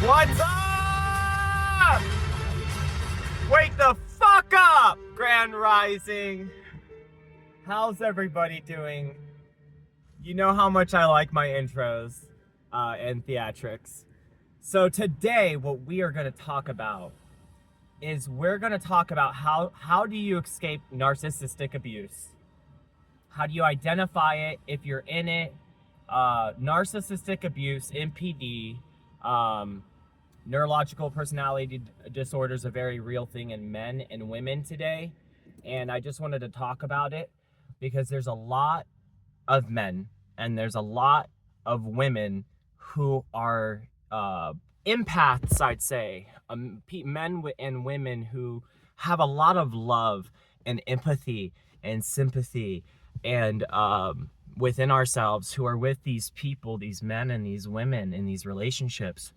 What's up? Wake the fuck up, Grand Rising. How's everybody doing? You know how much I like my intros and theatrics. So today, what we are going to talk about is we're going to talk about how do you escape narcissistic abuse? How do you identify it if you're in it? Narcissistic abuse, NPD, neurological personality disorder is a very real thing in men and women today. And I just wanted to talk about it because there's a lot of men and there's a lot of women who are empaths, I'd say, men and women who have a lot of love and empathy and sympathy and within ourselves, who are with these people, these men and these women in these relationships,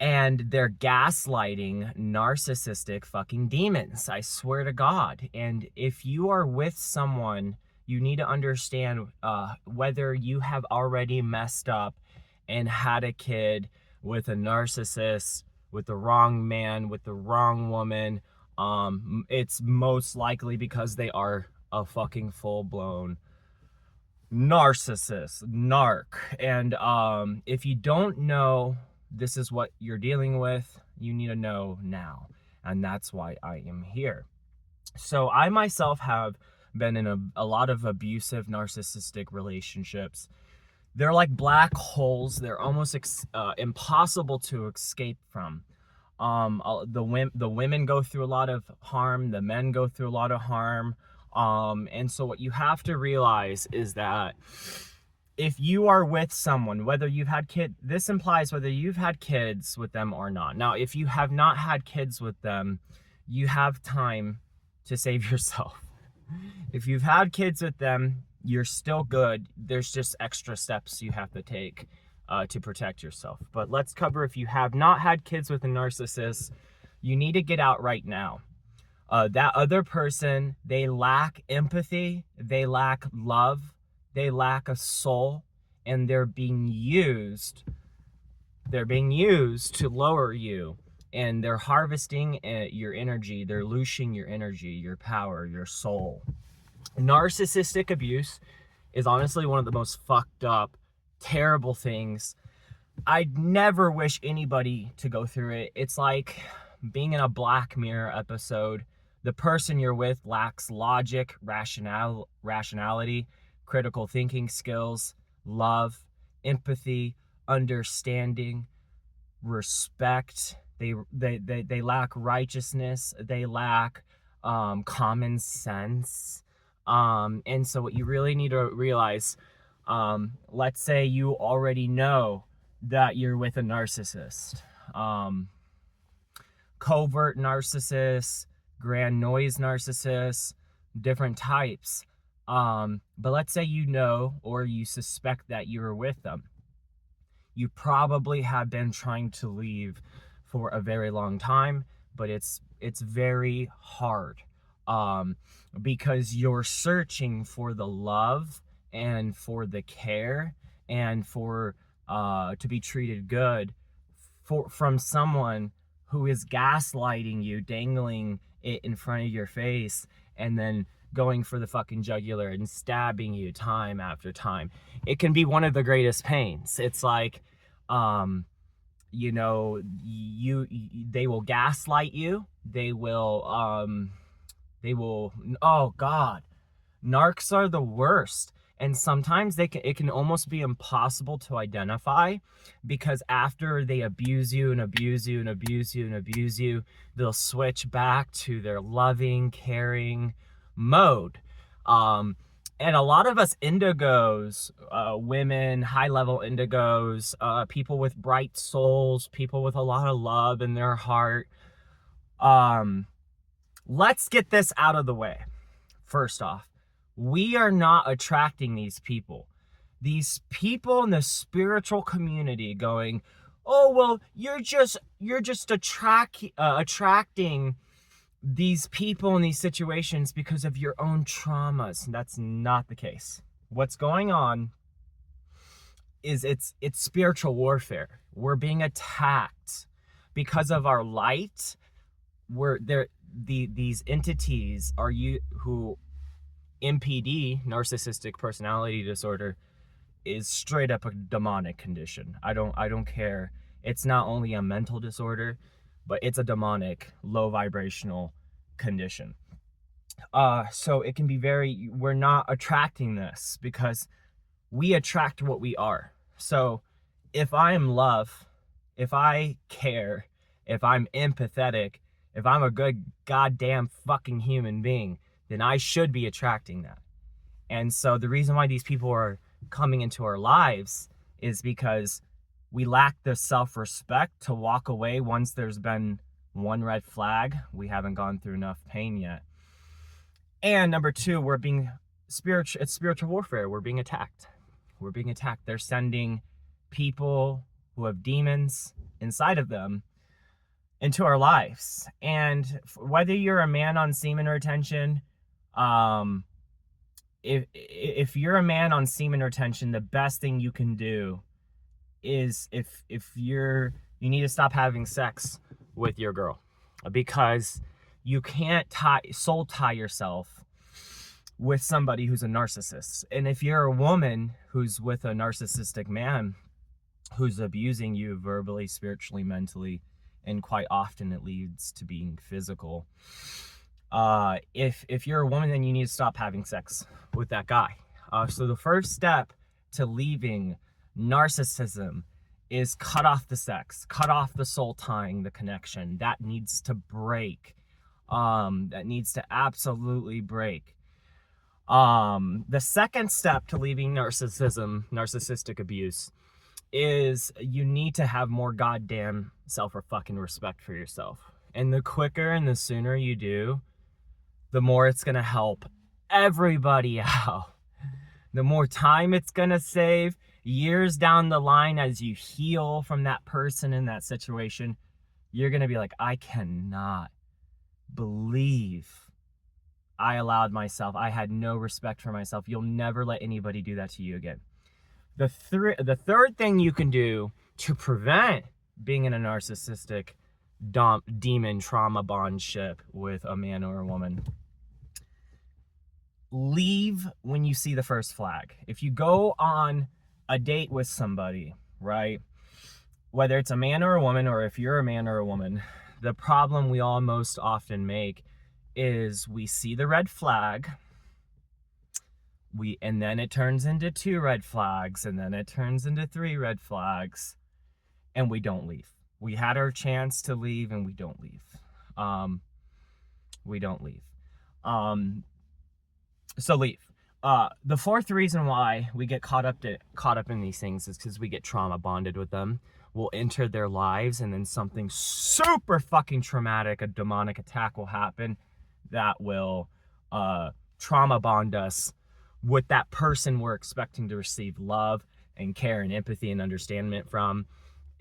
and they're gaslighting narcissistic fucking demons, I swear to God. And if you are with someone, you need to understand whether you have already messed up and had a kid with a narcissist, with the wrong man, with the wrong woman. It's most likely because they are a fucking full-blown narcissist, narc. And if you don't know this is what you're dealing with, you need to know now. And that's why I am here. So I myself have been in a lot of abusive narcissistic relationships. They're like black holes. They're almost impossible to escape from. The women go through a lot of harm. The men go through a lot of harm. And so what you have to realize is that if you are with someone, whether you've had this implies whether you've had kids with them or not. Now, if you have not had kids with them, you have time to save yourself. If you've had kids with them, you're still good. There's just extra steps you have to take to protect yourself. But let's cover if you have not had kids with a narcissist, you need to get out right now. That other person, they lack empathy, they lack love, they lack a soul, and they're being used to lower you, and they're harvesting your energy, they're looshing your energy, your power, your soul. Narcissistic abuse is honestly one of the most fucked up, terrible things. I'd never wish anybody to go through it. It's like being in a Black Mirror episode. The person you're with lacks logic, rationality, critical thinking skills, love, empathy, understanding, respect. They lack righteousness. They lack common sense. And so what you really need to realize, let's say you already know that you're with a narcissist, covert narcissist, grand noise narcissists, different types. But let's say you know or you suspect that you're with them. You probably have been trying to leave for a very long time, but it's very hard because you're searching for the love and for the care and for to be treated good from someone who is gaslighting you, dangling it in front of your face, and then going for the fucking jugular and stabbing you time after time. It can be one of the greatest pains. It's like, you know, they will gaslight you. They will, oh God, narcs are the worst. And sometimes it can almost be impossible to identify, because after they abuse you and abuse you and abuse you and abuse you, they'll switch back to their loving, caring mode. And a lot of us indigos, women, high-level indigos, people with bright souls, people with a lot of love in their heart, let's get this out of the way. First off, we are not attracting these people. These people in the spiritual community going, oh, well, you're just attracting these people in these situations because of your own traumas. That's not the case. What's going on is it's spiritual warfare. We're being attacked because of our light. We're there. These entities are you who NPD, narcissistic personality disorder, is straight up a demonic condition. I don't care. It's not only a mental disorder, but it's a demonic, low vibrational condition. So it can be we're not attracting this because we attract what we are. So if I am love, if I care, if I'm empathetic, if I'm a good goddamn fucking human being, then I should be attracting that. And so the reason why these people are coming into our lives is because we lack the self-respect to walk away once there's been one red flag. We haven't gone through enough pain yet. And number two, it's spiritual warfare. We're being attacked. We're being attacked. They're sending people who have demons inside of them into our lives. And whether you're a man on semen retention, if you're a man on semen retention, the best thing you can do is if you need to stop having sex with your girl, because you can't soul tie yourself with somebody who's a narcissist. And if you're a woman who's with a narcissistic man who's abusing you verbally, spiritually, mentally, and quite often it leads to being physical, if you're a woman, then you need to stop having sex with that guy. So the first step to leaving narcissism is cut off the sex, cut off the soul tying, the connection. That needs to break. That needs to absolutely break. The second step to leaving narcissistic abuse, is you need to have more goddamn self-respect for yourself. And the quicker and the sooner you do, the more it's going to help everybody out. The more time it's going to save. Years down the line, as you heal from that person in that situation, you're going to be like, I cannot believe I had no respect for myself. You'll never let anybody do that to you again. The third thing you can do to prevent being in a narcissistic demon trauma bond ship with a man or a woman, leave when you see the first flag. If you go on a date with somebody, right, whether it's a man or a woman, or if you're a man or a woman, the problem we all most often make is we see the red flag, and then it turns into 2 red flags, and then it turns into 3 red flags, and we don't leave. We had our chance to leave, and we don't leave. So leave. The fourth reason why we get caught up in these things is because we get trauma bonded with them. We'll enter their lives, and then something super fucking traumatic, a demonic attack will happen that will trauma bond us with that person we're expecting to receive love and care and empathy and understanding from.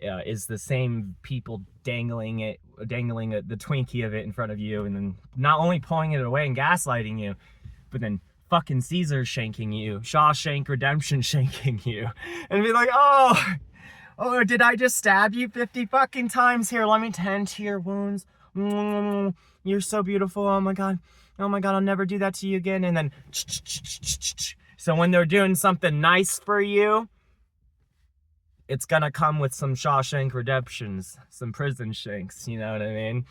Is the same people dangling the Twinkie of it in front of you, and then not only pulling it away and gaslighting you, but then fucking Caesar shanking you, Shawshank Redemption shanking you, and be like, oh, did I just stab you 50 fucking times? Here, let me tend to your wounds. You're so beautiful. Oh my God, I'll never do that to you again. And then, so when they're doing something nice for you, it's gonna come with some Shawshank Redemptions, some prison shanks, you know what I mean?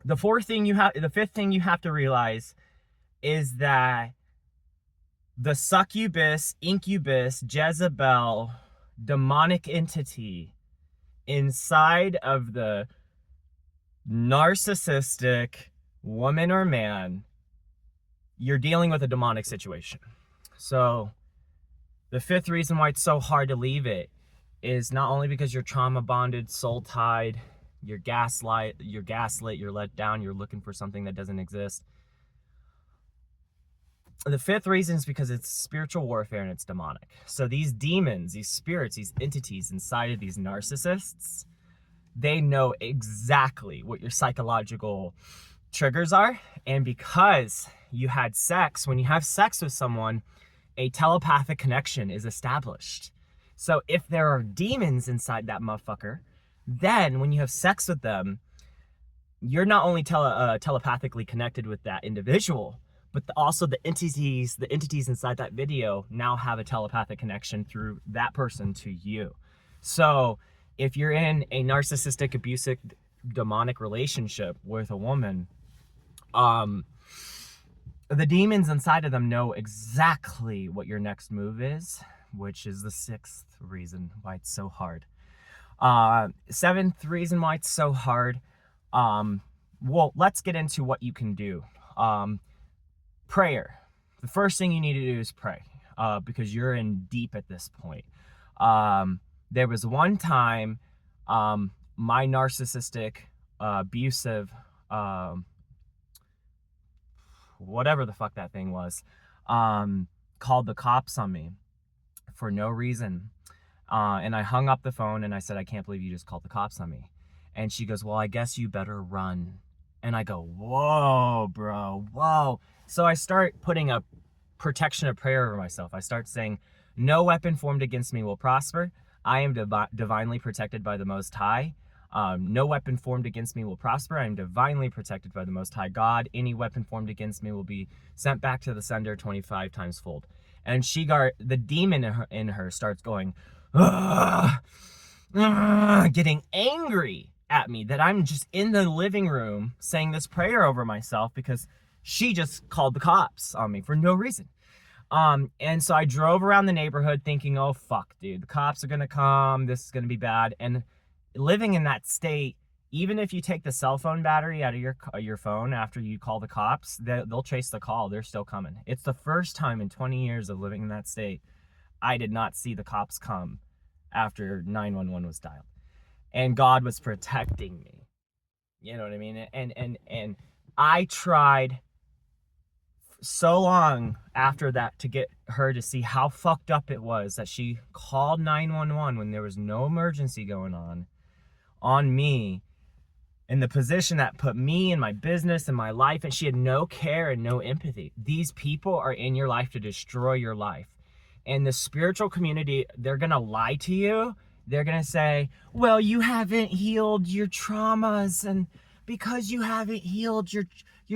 The fifth thing you have to realize is that the succubus, incubus, Jezebel, demonic entity inside of the narcissistic woman or man, you're dealing with a demonic situation. So the fifth reason why it's so hard to leave it is not only because you're trauma bonded, soul tied, you're gaslit, you're let down, you're looking for something that doesn't exist. The fifth reason is because it's spiritual warfare and it's demonic. So these demons, these spirits, these entities inside of these narcissists, they know exactly what your psychological triggers are. And because you had sex, when you have sex with someone, a telepathic connection is established. So if there are demons inside that motherfucker, then when you have sex with them, you're not only telepathically connected with that individual, but also the entities inside that video now have a telepathic connection through that person to you. So if you're in a narcissistic, abusive, demonic relationship with a woman, the demons inside of them know exactly what your next move is, which is the sixth reason why it's so hard. Seventh reason why it's so hard. Well, let's get into what you can do. Prayer. The first thing you need to do is pray, because you're in deep at this point. There was one time, my narcissistic, abusive, whatever the fuck that thing was, called the cops on me for no reason. And I hung up the phone and I said, I can't believe you just called the cops on me. And she goes, well, I guess you better run. And I go, whoa, bro, whoa. So I start putting a protection of prayer over myself. I start saying, no weapon formed against me will prosper. I am divinely protected by the Most High. No weapon formed against me will prosper. I am divinely protected by the Most High God. Any weapon formed against me will be sent back to the sender 25 times fold. And the demon in her starts going, getting angry at me that I'm just in the living room saying this prayer over myself because she just called the cops on me for no reason. And so I drove around the neighborhood thinking, oh fuck, dude, the cops are gonna come, this is gonna be bad. And living in that state, even if you take the cell phone battery out of your phone after you call the cops, they'll chase the call. They're still coming. It's the first time in 20 years of living in that state I did not see the cops come after 911 was dialed. And God was protecting me. You know what I mean? And I tried so long after that to get her to see how fucked up it was that she called 911 when there was no emergency going on me, in the position that put me and my business and my life, and she had no care and no empathy. These people are in your life to destroy your life. And the spiritual community, they're gonna lie to you. They're gonna say, well, you haven't healed your traumas, and because you haven't healed your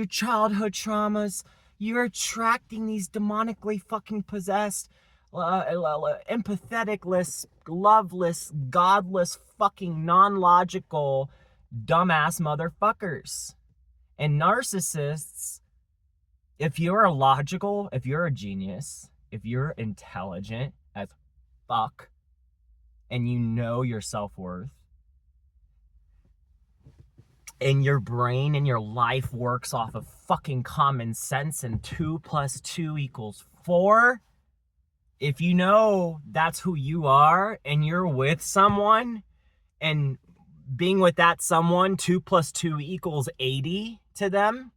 childhood traumas, you're attracting these demonically fucking possessed, empatheticless, loveless, godless, fucking non-logical, dumbass motherfuckers. And narcissists, if you're logical, if you're a genius, if you're intelligent as fuck, and you know your self-worth, and your brain and your life works off of fucking common sense and 2 + 2 = 4, if you know that's who you are and you're with someone, and being with that someone, 2 + 2 = 80 to them,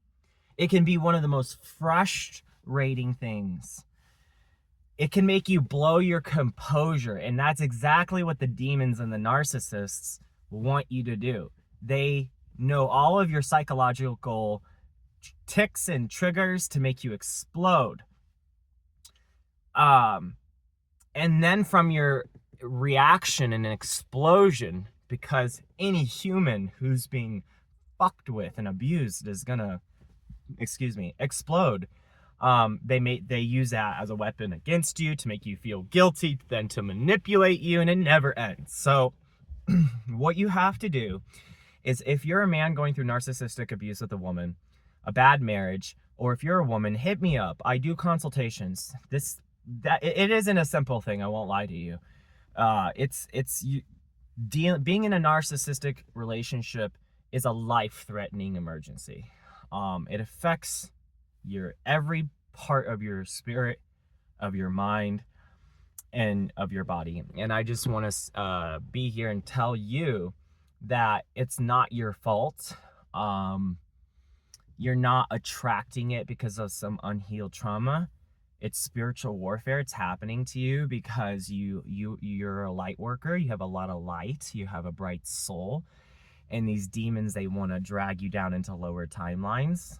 it can be one of the most frustrating things. It can make you blow your composure, and that's exactly what the demons and the narcissists want you to do. They know all of your psychological ticks and triggers to make you explode. And then from your reaction and an explosion, because any human who's being fucked with and abused is gonna, explode. They use that as a weapon against you to make you feel guilty, then to manipulate you, and it never ends. So what you have to do is, if you're a man going through narcissistic abuse with a woman, a bad marriage, or if you're a woman, hit me up. I do consultations. It isn't a simple thing, I won't lie to you. Being in a narcissistic relationship is a life-threatening emergency. It affects every part of your spirit, of your mind, and of your body. And I just want to be here and tell you that it's not your fault. You're not attracting it because of some unhealed trauma. It's spiritual warfare. It's happening to you because you're a light worker. You have a lot of light. You have a bright soul. And these demons, they want to drag you down into lower timelines.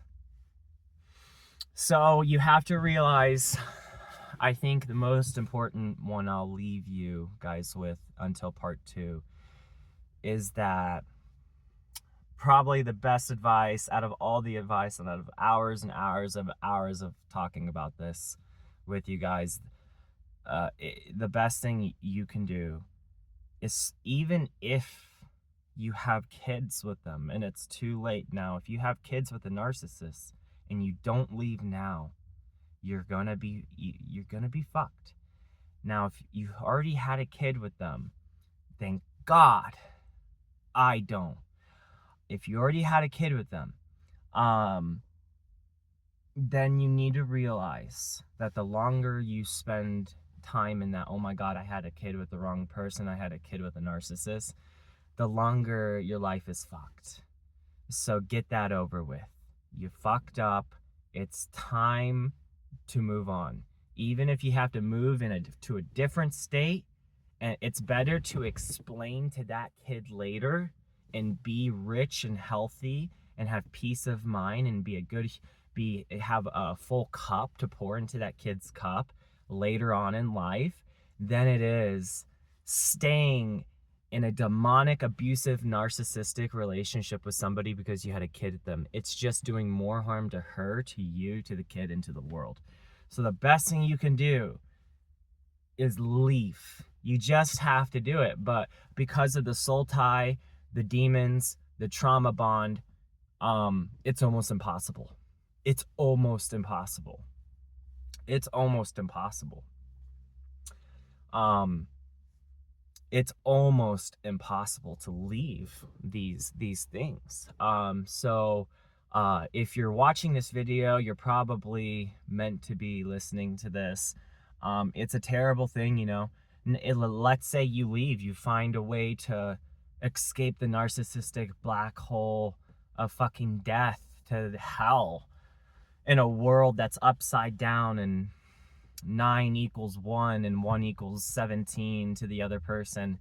So you have to realize I think the most important one I'll leave you guys with until part 2 is that probably the best advice out of all the advice and out of hours and hours of talking about this with you guys, the best thing you can do is, even if you have kids with them and it's too late now, if you have kids with a narcissist and you don't leave now, you're gonna be fucked. Now, if you already had a kid with them, thank God I don't. If you already had a kid with them, then you need to realize that the longer you spend time in that, oh my God, I had a kid with the wrong person, I had a kid with a narcissist, the longer your life is fucked. So get that over with. You fucked up. It's time to move on. Even if you have to move to a different state, and it's better to explain to that kid later and be rich and healthy and have peace of mind and have a full cup to pour into that kid's cup later on in life than it is staying in a demonic, abusive, narcissistic relationship with somebody because you had a kid with them. It's just doing more harm to her, to you, to the kid, and to the world. So the best thing you can do is leave. You just have to do it. But because of the soul tie, the demons, the trauma bond, it's almost impossible. It's almost impossible. It's almost impossible. It's almost impossible to leave these things. So if you're watching this video, you're probably meant to be listening to this. It's a terrible thing, you know. Let's say you leave, you find a way to escape the narcissistic black hole of fucking death to hell in a world that's upside down and 9 equals 1 and 1 equals 17 to the other person.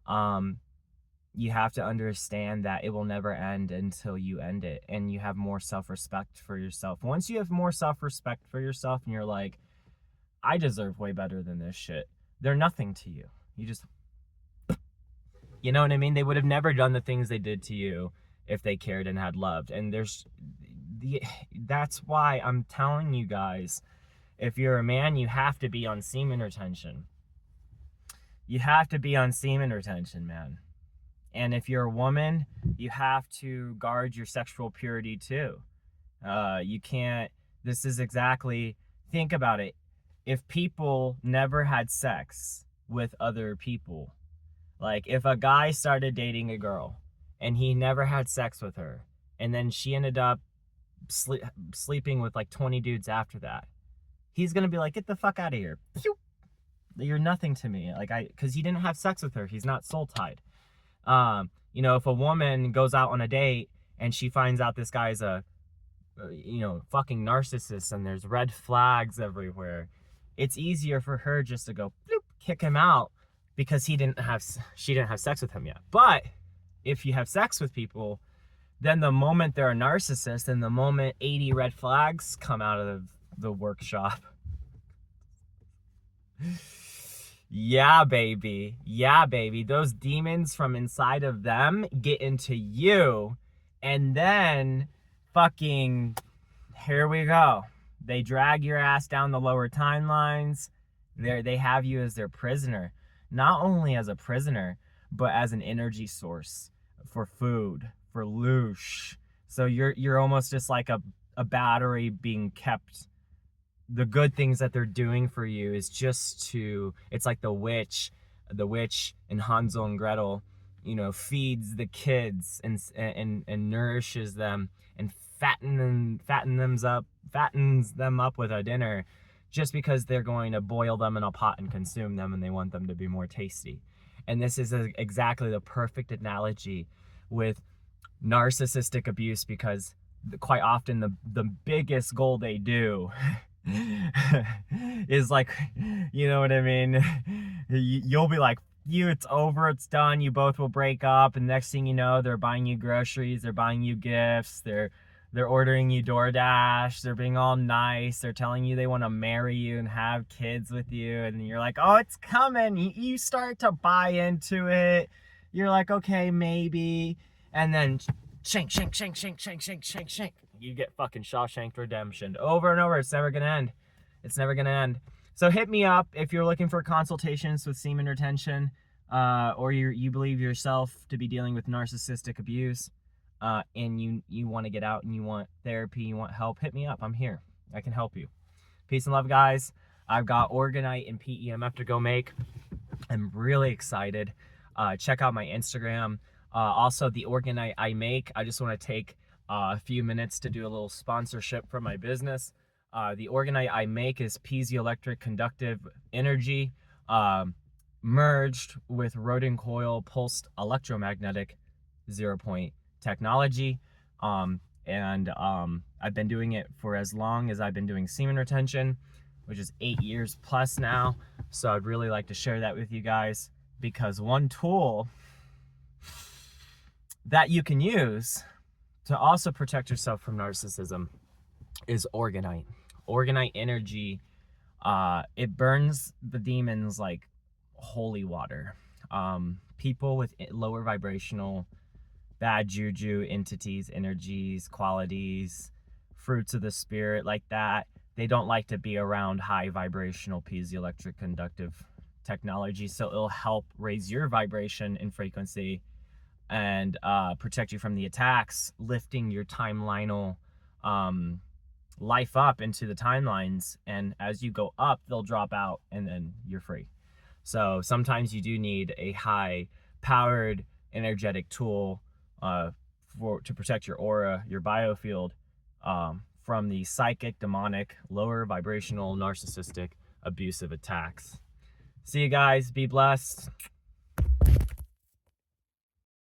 You have to understand that it will never end until you end it, and you have more self-respect for yourself. Once you have more self-respect for yourself and you're like, I deserve way better than this shit, they're nothing to you. You know what I mean? They would have never done the things they did to you if they cared and had loved. And that's why I'm telling you guys, if you're a man, you have to be on semen retention. You have to be on semen retention, man. And if you're a woman, you have to guard your sexual purity too. You can't, think about it. If people never had sex with other people, like if a guy started dating a girl and he never had sex with her, and then she ended up sleeping with like 20 dudes after that, he's gonna be like, get the fuck out of here. You're nothing to me. Because he didn't have sex with her. He's not soul tied. You know, if a woman goes out on a date and she finds out this guy's a, fucking narcissist and there's red flags everywhere, it's easier for her just to go bloop, kick him out because she didn't have sex with him yet. But if you have sex with people, then the moment they're a narcissist and the moment 80 red flags come out of the workshop, yeah, baby. Those demons from inside of them get into you, and then fucking, here we go. They drag your ass down the lower timelines. They have you as their prisoner. Not only as a prisoner, but as an energy source for food, for loosh. So you're almost just like a battery being kept. The good things that they're doing for you is just it's like the witch in Hansel and Gretel, feeds the kids and nourishes them and fattens them up with a dinner, just because they're going to boil them in a pot and consume them, and they want them to be more tasty. And this is exactly the perfect analogy with narcissistic abuse, because quite often the biggest goal they do is like, you know what I mean? You'll be like, it's over, it's done, you both will break up, and next thing you know, they're buying you groceries, they're buying you gifts, they're They're ordering you DoorDash. They're being all nice. They're telling you they want to marry you and have kids with you. And you're like, oh, it's coming. You start to buy into it. You're like, okay, maybe. And then shank, shank, shank, shank, shank, shank, shank, shank. You get fucking Shawshank Redemption over and over. It's never going to end. It's never going to end. So hit me up if you're looking for consultations with semen retention, or you believe yourself to be dealing with narcissistic abuse. And you want to get out and you want therapy, you want help, hit me up. I'm here. I can help you. Peace and love, guys. I've got Orgonite and PEMF to go make. I'm really excited. Check out my Instagram. Also, the Orgonite I make. I just want to take a few minutes to do a little sponsorship for my business. The Orgonite I make is piezoelectric conductive energy merged with rodent coil pulsed electromagnetic 0-point technology. I've been doing it for as long as I've been doing semen retention, which is 8 years plus now. So I'd really like to share that with you guys, because one tool that you can use to also protect yourself from narcissism is Orgonite. Orgonite energy, it burns the demons like holy water. People with lower vibrational, bad juju entities, energies, qualities, fruits of the spirit like that, they don't like to be around high vibrational piezoelectric conductive technology. So it'll help raise your vibration and frequency and protect you from the attacks, lifting your timelinal life up into the timelines. And as you go up, they'll drop out and then you're free. So sometimes you do need a high powered energetic tool to protect your aura, your biofield, from the psychic, demonic, lower vibrational, narcissistic, abusive attacks. See you guys. Be blessed.